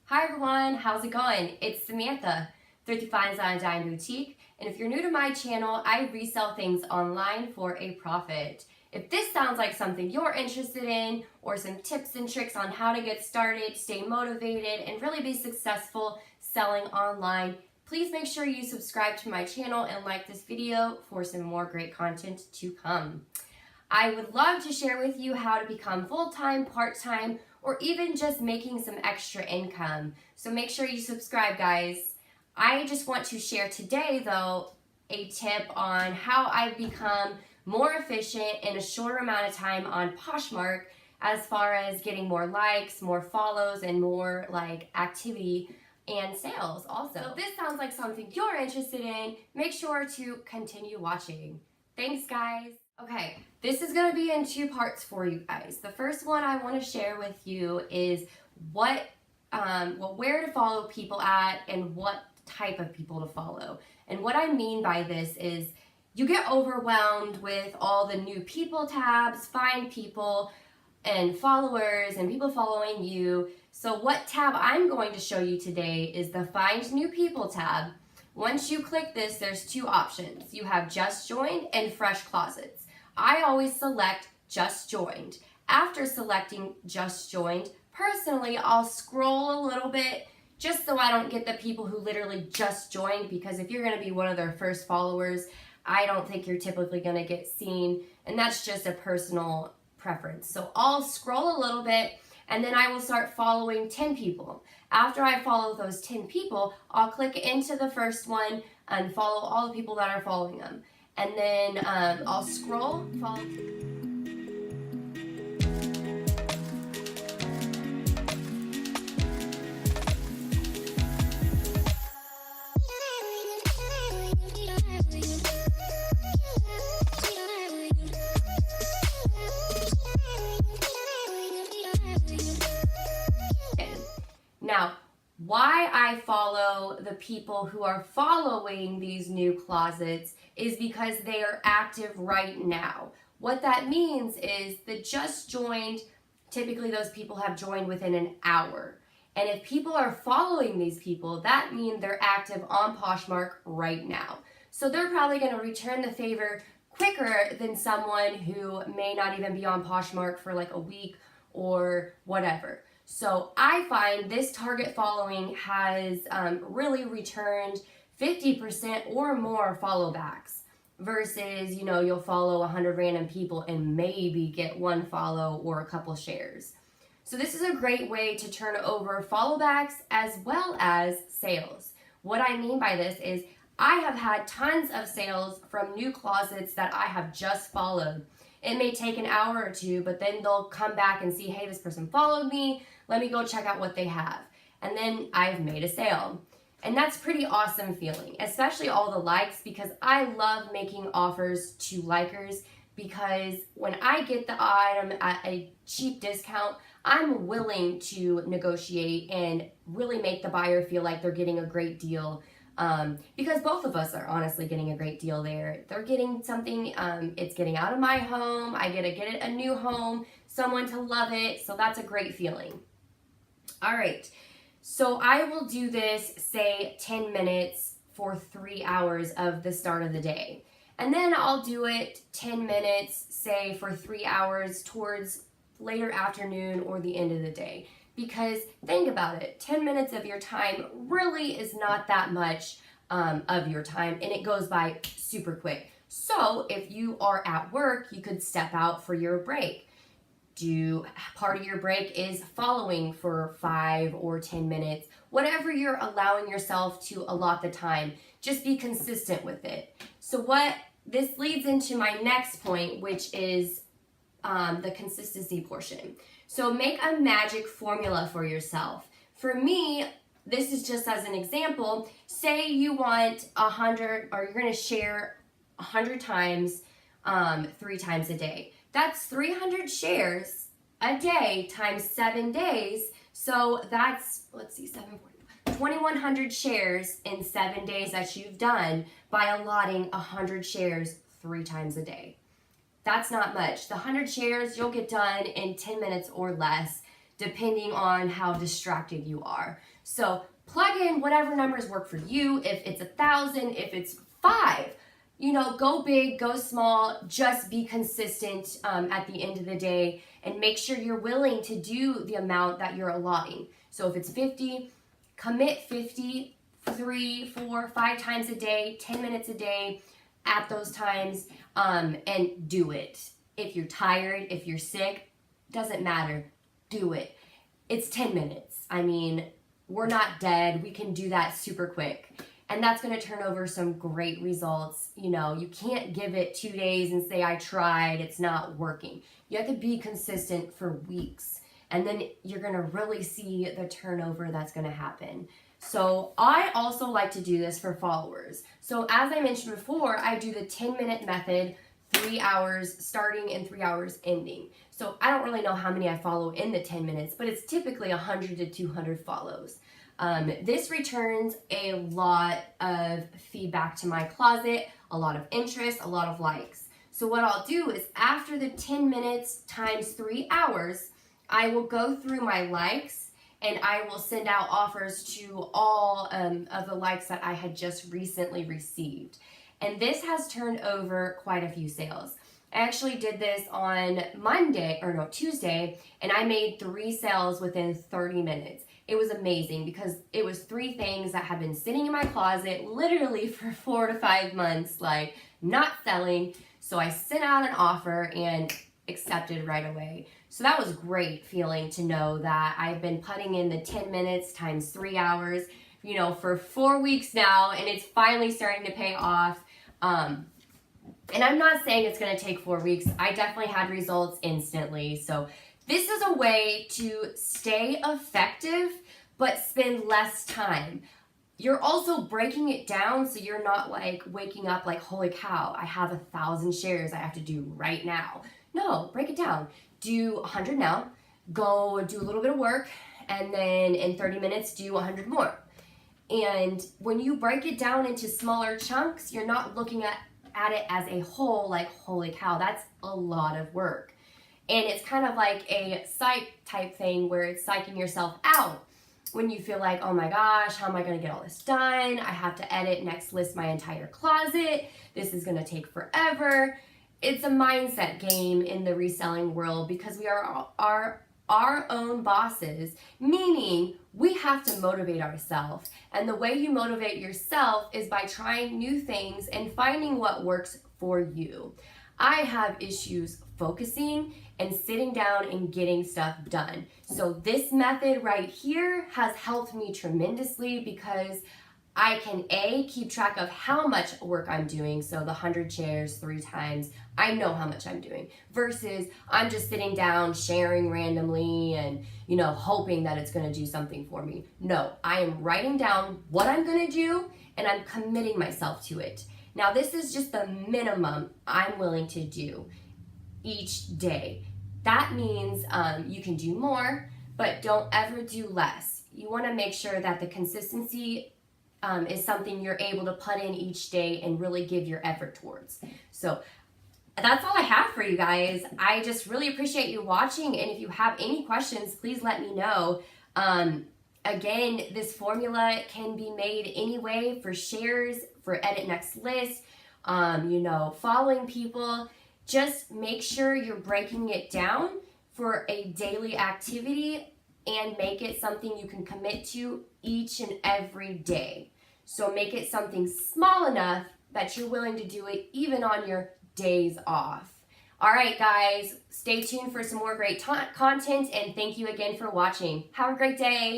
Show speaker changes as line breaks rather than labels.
Hi everyone, how's it going? It's Samantha, Thrifty Findz on a Dime Boutique, and if you're new to my channel, I resell things online for a profit. If this sounds like something you're interested in, or some tips and tricks on how to get started, stay motivated, and really be successful selling online, please make sure you subscribe to my channel and like this video for some more great content to come. I would love to share with you how to become full-time, part-time, or even just making some extra income. So make sure you subscribe, guys. I just want to share today, though, a tip on how I've become more efficient in a shorter amount of time on Poshmark as far as getting more likes, more follows, and more activity and sales also. So if this sounds like something you're interested in, make sure to continue watching. Thanks, guys. Okay, this is going to be in two parts for you guys. The first one I want to share with you is where to follow people at and what type of people to follow. And what I mean by this is you get overwhelmed with all the new people tabs, find people, and followers, and people following you. So what tab I'm going to show you today is the Find New People tab. Once you click this, there's two options. You have Just Joined and Fresh Closets. I always select Just Joined. After selecting Just Joined, personally, I'll scroll a little bit just so I don't get the people who literally just joined, because if you're going to be one of their first followers, I don't think you're typically going to get seen, and that's just a personal preference. So I'll scroll a little bit, and then I will start following 10 people. After I follow those 10 people, I'll click into the first one and follow all the people that are following them. And then I'll scroll, follow. Now, why I follow the people who are following these new closets is because they are active right now. What that means is the just joined, typically those people have joined within an hour. And if people are following these people, that means they're active on Poshmark right now. So they're probably going to return the favor quicker than someone who may not even be on Poshmark for like a week or whatever. So I find this target following has really returned 50% or more follow backs versus, you'll follow 100 random people and maybe get one follow or a couple shares. So this is a great way to turn over follow backs as well as sales. What I mean by this is I have had tons of sales from new closets that I have just followed. It may take an hour or two, but then they'll come back and see, hey, this person followed me. Let me go check out what they have. And then I've made a sale. And that's pretty awesome feeling, especially all the likes, because I love making offers to likers, because when I get the item at a cheap discount, I'm willing to negotiate and really make the buyer feel like they're getting a great deal. Because both of us are honestly getting a great deal there. They're getting something, it's getting out of my home, I get to get it a new home, someone to love it, so that's a great feeling. All right, so I will do this, say 10 minutes for 3 hours of the start of the day. And then I'll do it 10 minutes, say for 3 hours towards later afternoon or the end of the day. Because think about it, 10 minutes of your time really is not that much of your time, and it goes by super quick. So if you are at work, you could step out for your break. Part of your break is following for 5 or 10 minutes, whatever you're allowing yourself to allot the time. Just be consistent with it. So what this leads into my next point, which is the consistency portion. So make a magic formula for yourself. For me, this is just as an example. Say you want 100, or you're going to share 100 times, 3 times a day. That's 300 shares a day times 7 days. So that's, 2,100 shares in 7 days that you've done by allotting 100 shares 3 times a day. That's not much. The 100 shares you'll get done in 10 minutes or less. depending on how distracted you are. So plug in whatever numbers work for you. If it's 1,000, if it's 5, you know, go big, go small, just be consistent at the end of the day, and make sure you're willing to do the amount that you're allotting. So if it's 50, commit 50, 3, 4, 5 times a day, 10 minutes a day at those times, and do it. If you're tired, if you're sick, doesn't matter, do it. It's 10 minutes. I mean, we're not dead. We can do that super quick. And that's going to turn over some great results. You know, you can't give it 2 days and say, I tried, it's not working. You have to be consistent for weeks. And then you're going to really see the turnover that's going to happen. So I also like to do this for followers. So as I mentioned before, I do the 10-minute method, 3 hours starting and 3 hours ending. So I don't really know how many I follow in the 10 minutes, but it's typically 100 to 200 follows. This returns a lot of feedback to my closet, a lot of interest, a lot of likes. So what I'll do is after the 10 minutes times 3 hours, I will go through my likes and I will send out offers to all of the likes that I had just recently received. And this has turned over quite a few sales. I actually did this on Tuesday, and I made 3 sales within 30 minutes. It was amazing because it was 3 things that had been sitting in my closet literally for 4 to 5 months, like not selling. So I sent out an offer and accepted right away. So that was great feeling to know that I've been putting in the 10 minutes times 3 hours, you know, for 4 weeks now, and it's finally starting to pay off. And I'm not saying it's going to take 4 weeks. I definitely had results instantly. So this is a way to stay effective, but spend less time. You're also breaking it down so you're not like waking up like, holy cow, I have 1,000 shares I have to do right now. No, break it down. Do 100 now, go do a little bit of work, and then in 30 minutes, do 100 more. And when you break it down into smaller chunks, you're not looking at it as a whole, like, holy cow, that's a lot of work. And it's kind of like a psych type thing where it's psyching yourself out when you feel like, oh my gosh, how am I going to get all this done? I have to edit, next list my entire closet. This is going to take forever. It's a mindset game in the reselling world because we are our own bosses, meaning we have to motivate ourselves. And the way you motivate yourself is by trying new things and finding what works for you. I have issues focusing and sitting down and getting stuff done. So this method right here has helped me tremendously because I can keep track of how much work I'm doing. So the 100 shares 3 times, I know how much I'm doing versus I'm just sitting down sharing randomly and, you know, hoping that it's going to do something for me. No, I am writing down what I'm going to do and I'm committing myself to it. Now this is just the minimum I'm willing to do each day. That means you can do more, but don't ever do less. You want to make sure that the consistency is something you're able to put in each day and really give your effort towards. So that's all I have for you guys. I just really appreciate you watching, and if you have any questions, please let me know. Again, this formula can be made anyway for shares, for edit next list, you know, following people. Just make sure you're breaking it down for a daily activity and make it something you can commit to each and every day. So make it something small enough that you're willing to do it even on your days off. All right, guys, stay tuned for some more great content, and thank you again for watching. Have a great day.